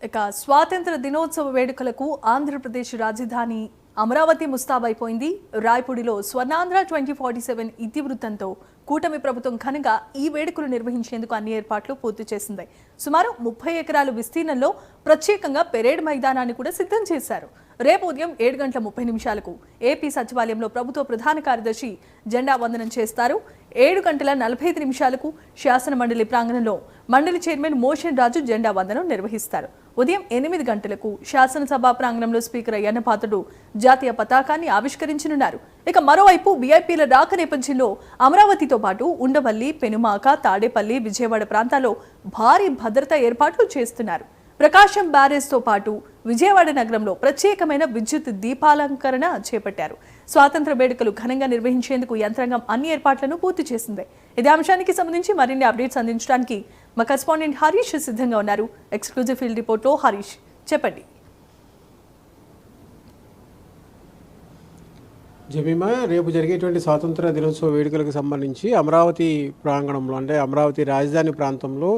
ఇక స్వాతంత్ర దినోత్సవ వేడుకలకు ఆంధ్రప్రదేశ్ రాజధాని అమరావతి ముస్తాబైపోయింది. రాయపూడిలో స్వర్ణాంధ్ర 2047 ఇతివృత్తంతో కూటమి ప్రభుత్వం ఘనంగా ఈ వేడుకలు నిర్వహించేందుకు అన్ని ఏర్పాట్లు పూర్తి చేసింది. సుమారు 30 ఎకరాల విస్తీర్ణంలో ప్రత్యేకంగా పెరేడ్ మైదానాన్ని కూడా సిద్ధం చేశారు. రేపు ఉదయం 7:30 ఏపీ సచివాలయంలో ప్రభుత్వ ప్రధాన కార్యదర్శి జెండా వందనం చేస్తారు. 7:45 శాసన మండలి ప్రాంగణంలో మండలి చైర్మన్ మోషన్ రాజు జెండా వందనం నిర్వహిస్తారు. ఉదయం 8 గంటలకు శాసనసభ ప్రాంగణంలో స్పీకర్ అయ్యన్న పాత్రుడు జాతీయ పతాకాన్ని ఆవిష్కరించనున్నారు. ఇక మరోవైపు వీఐపీల రాక నేపథ్యంలో అమరావతితో పాటు ఉండవల్లి, పెనుమాక, తాడేపల్లి, విజయవాడ ప్రాంతాల్లో భారీ భద్రతా ఏర్పాట్లు చేస్తున్నారు. ప్రకాశం బ్యారేజ్తో పాటు విజయవాడ నగరంలో ప్రత్యేకమైన విద్యుత్ దీపాలంకరణ చేపట్టారు. స్వాతంత్ర వేడుకలు ఘనంగా నిర్వహించేందుకు యంత్రాంగం అన్ని ఏర్పాట్లను పూర్తి చేసింది. ఇదే అంశానికి సంబంధించి మరిన్ని అప్డేట్స్ అందించడానికి మా కరెస్పాండెంట్ హరీష్ సిద్ధంగా ఉన్నారు. ఎక్స్క్లూజివ్ ఫీల్డ్ రిపోర్ట్లో హరీష్, చెప్పండి. జమీమా, రేపు జరిగేటువంటి స్వాతంత్ర దినోత్సవ వేడుకలకు సంబంధించి అమరావతి ప్రాంగణంలో అంటే అమరావతి రాజధాని ప్రాంతంలో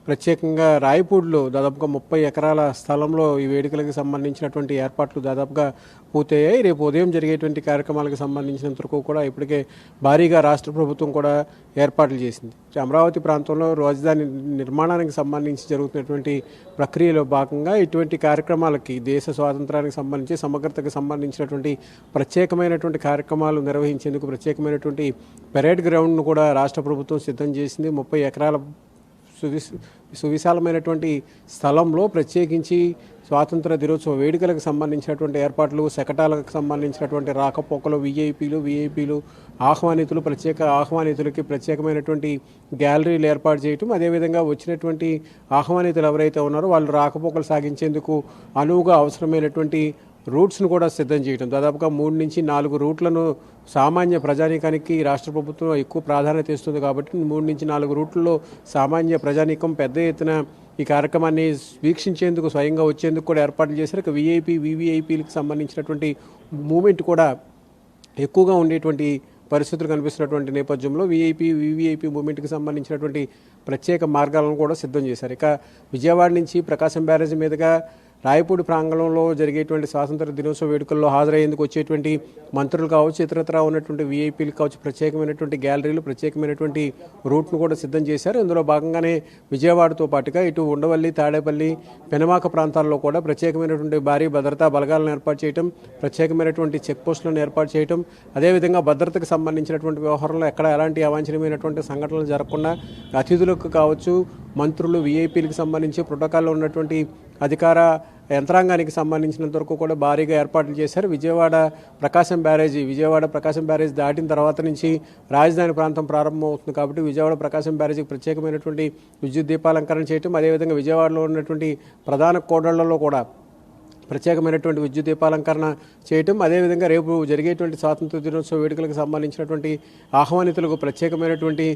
ప్రత్యేకంగా రాయపూడిలో దాదాపుగా 30 ఎకరాల స్థలంలో ఈ వేడుకలకు సంబంధించినటువంటి ఏర్పాట్లు దాదాపుగా పూర్తయ్యాయి. రేపు ఉదయం జరిగేటువంటి కార్యక్రమాలకు సంబంధించినంత వరకు కూడా ఇప్పటికే భారీగా రాష్ట్ర ప్రభుత్వం కూడా ఏర్పాట్లు చేసింది. అమరావతి ప్రాంతంలో రాజధాని నిర్మాణానికి సంబంధించి జరుగుతున్నటువంటి ప్రక్రియలో భాగంగా ఇటువంటి కార్యక్రమాలకి దేశ స్వాతంత్రానికి సంబంధించి సమగ్రతకు సంబంధించినటువంటి ప్రత్యేకమైనటువంటి కార్యక్రమాలు నిర్వహించేందుకు ప్రత్యేకమైనటువంటి పెరేడ్ గ్రౌండ్ను కూడా రాష్ట్ర ప్రభుత్వం సిద్ధం చేసింది. 30 ఎకరాల సువిశాలమైనటువంటి స్థలంలో ప్రత్యేకించి స్వాతంత్ర దినోత్సవ వేడుకలకు సంబంధించినటువంటి ఏర్పాట్లు, శకటాలకు సంబంధించినటువంటి రాకపోకలు, వీఐపీలు ఆహ్వానితులు, ప్రత్యేక ఆహ్వానితులకి ప్రత్యేకమైనటువంటి గ్యాలరీలు ఏర్పాటు చేయటం, అదేవిధంగా వచ్చినటువంటి ఆహ్వానితులు ఎవరైతే ఉన్నారో వాళ్ళు రాకపోకలు సాగించేందుకు అనువుగా అవసరమైనటువంటి రూట్స్ను కూడా సిద్ధం చేయడం. దాదాపుగా 3 నుంచి 4 రూట్లను సామాన్య ప్రజానీకానికి రాష్ట్ర ప్రభుత్వం ఎక్కువ ప్రాధాన్యత ఇస్తుంది కాబట్టి 3 నుంచి 4 రూట్లలో సామాన్య ప్రజానీకం పెద్ద ఎత్తున ఈ కార్యక్రమాన్ని వీక్షించేందుకు స్వయంగా వచ్చేందుకు కూడా ఏర్పాట్లు చేశారు. ఇక వీవీఐపీలకు సంబంధించినటువంటి మూమెంట్ కూడా ఎక్కువగా ఉండేటువంటి పరిస్థితులు కనిపిస్తున్నటువంటి నేపథ్యంలో వీవీఐపీ మూమెంట్కి సంబంధించినటువంటి ప్రత్యేక మార్గాలను కూడా సిద్ధం చేశారు. ఇక విజయవాడ నుంచి ప్రకాశం బ్యారేజ్ మీదుగా రాయపూడి ప్రాంగణంలో జరిగేటువంటి స్వాతంత్ర దినోత్సవ వేడుకల్లో హాజరయ్యేందుకు వచ్చేటువంటి మంత్రులు కావచ్చు, ఇతరత్రా ఉన్నటువంటి వీఐపీలు కావచ్చు, ప్రత్యేకమైనటువంటి గ్యాలరీలు, ప్రత్యేకమైనటువంటి రూట్ను కూడా సిద్ధం చేశారు. ఇందులో భాగంగానే విజయవాడతో పాటుగా ఇటు ఉండవల్లి, తాడేపల్లి, పెనుమాక ప్రాంతాల్లో కూడా ప్రత్యేకమైనటువంటి భారీ భద్రతా బలగాలను ఏర్పాటు చేయడం, ప్రత్యేకమైనటువంటి చెక్ పోస్టులను ఏర్పాటు చేయడం, అదేవిధంగా భద్రతకు సంబంధించినటువంటి వ్యవహారంలో ఎక్కడ ఎలాంటి అవాంఛనీయమైనటువంటి సంఘటనలు జరగకుండా అతిథులకు కావచ్చు, మంత్రులు, వీఐపీలకు సంబంధించి ప్రోటోకాల్లో ఉన్నటువంటి అధికార యంత్రాంగానికి సంబంధించినంత వరకు కూడా భారీగా ఏర్పాట్లు చేశారు. విజయవాడ ప్రకాశం బ్యారేజ్ దాటిన తర్వాత నుంచి రాజధాని ప్రాంతం ప్రారంభమవుతుంది కాబట్టి విజయవాడ ప్రకాశం బ్యారేజీకి ప్రత్యేకమైనటువంటి విద్యుత్ దీపాలంకరణ చేయటం, అదేవిధంగా విజయవాడలో ఉన్నటువంటి ప్రధాన కోడళ్లలో కూడా ప్రత్యేకమైనటువంటి విద్యుత్ దీపాలంకరణ చేయటం, అదేవిధంగా రేపు జరిగేటువంటి స్వాతంత్ర దినోత్సవ వేడుకలకు సంబంధించినటువంటి ఆహ్వానితులకు ప్రత్యేకమైనటువంటి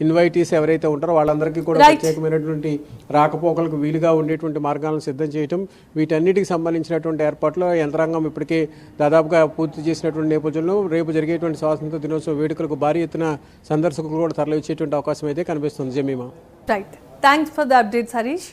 ఇన్వైటీస్ ఎవరైతే ఉంటారో వాళ్ళందరికీ కూడా ప్రత్యేకమైనటువంటి రాకపోకలకు వీలుగా ఉండేటువంటి మార్గాలను సిద్ధం చేయటం, వీటన్నిటికి సంబంధించినటువంటి ఏర్పాట్లు యంత్రాంగం ఇప్పటికే దాదాపుగా పూర్తి చేసినటువంటి నేపథ్యంలో రేపు జరిగేటువంటి స్వాతంత్ర దినోత్సవ వేడుకలకు భారీ ఎత్తున సందర్శకులు కూడా తరలించేటువంటి అవకాశం అయితే కనిపిస్తుంది. Jemimah, right, thanks for the updates Harish.